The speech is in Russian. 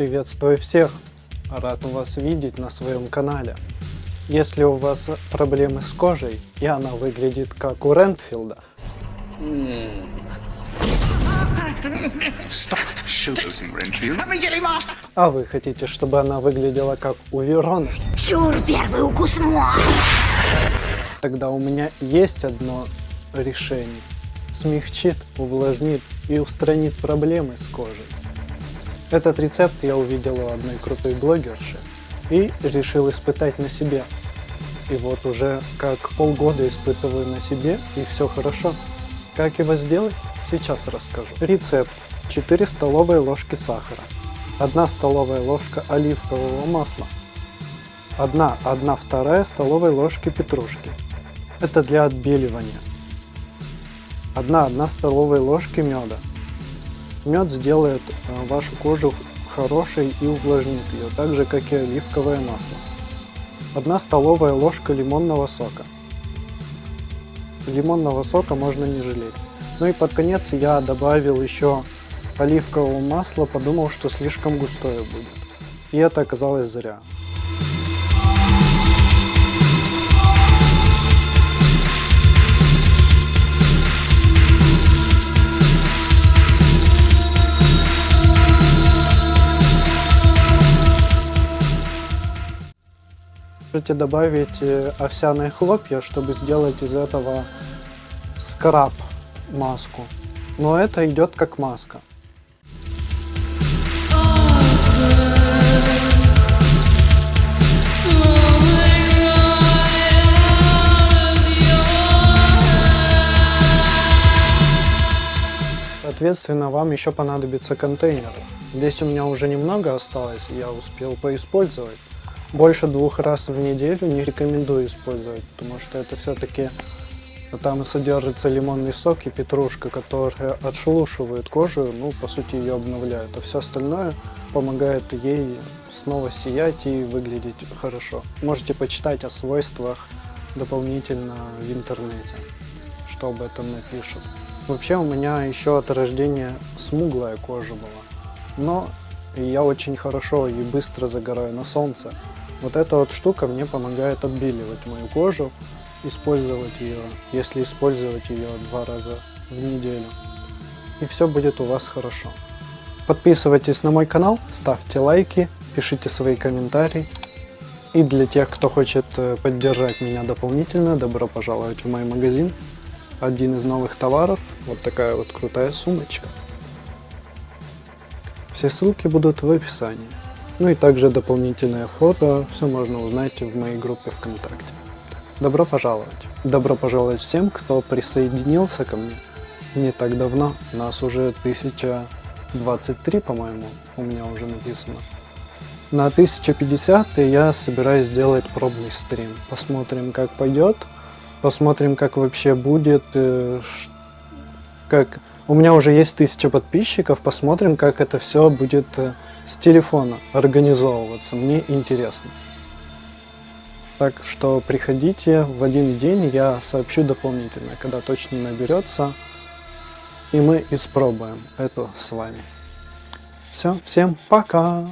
Приветствую всех! Рад вас видеть на своем канале. Если у вас проблемы с кожей и она выглядит как у Рентфилда, а вы хотите, чтобы она выглядела как у Вероны, Чур, первый укус мой! тогда у меня есть одно решение. Смягчит, увлажнит и устранит проблемы с кожей. Этот рецепт я увидел у одной крутой блогерши и решил испытать на себе. И вот уже как полгода испытываю на себе, и все хорошо. Как его сделать? Сейчас расскажу. Рецепт: 4 столовые ложки сахара, 1 столовая ложка оливкового масла, 1/2 столовой ложки петрушки. Это для отбеливания. 1 столовая ложки меда. Мед сделает вашу кожу хорошей и увлажнит ее, так же как и оливковое масло. 1 столовая ложка лимонного сока. Лимонного сока можно не жалеть. Ну и под конец я добавил еще оливкового масла, подумал, что слишком густое будет. И это оказалось зря. Можете добавить овсяные хлопья, чтобы сделать из этого скраб маску. Но это идет как маска. Соответственно, вам еще понадобится контейнер. Здесь у меня уже немного осталось, я успел поиспользовать. Больше 2 раз в неделю не рекомендую использовать, потому что это все-таки там содержится лимонный сок и петрушка, которые отшелушивают кожу, ну, по сути, ее обновляют. А все остальное помогает ей снова сиять и выглядеть хорошо. Можете почитать о свойствах дополнительно в интернете, что об этом напишут. Вообще у меня еще от рождения смуглая кожа была, но я очень хорошо и быстро загораю на солнце. Вот эта вот штука мне помогает отбеливать мою кожу, использовать ее, если использовать ее 2 раза в неделю. И все будет у вас хорошо. Подписывайтесь на мой канал, ставьте лайки, пишите свои комментарии. И для тех, кто хочет поддержать меня дополнительно, добро пожаловать в мой магазин. Один из новых товаров, вот такая вот крутая сумочка. Все ссылки будут в описании. Ну и также дополнительное фото, все можно узнать в моей группе ВКонтакте. Добро пожаловать! Добро пожаловать всем, кто присоединился ко мне не так давно. Нас уже 1023, по-моему, у меня уже написано. На 1050 я собираюсь сделать пробный стрим. Посмотрим, как пойдет. Посмотрим, как вообще будет. У меня уже есть 1000 подписчиков. Посмотрим, как это все будет с телефона организовываться. Мне интересно. Так что приходите в один день, я сообщу дополнительно, когда точно наберется. И мы испробуем это с вами. Все, всем пока!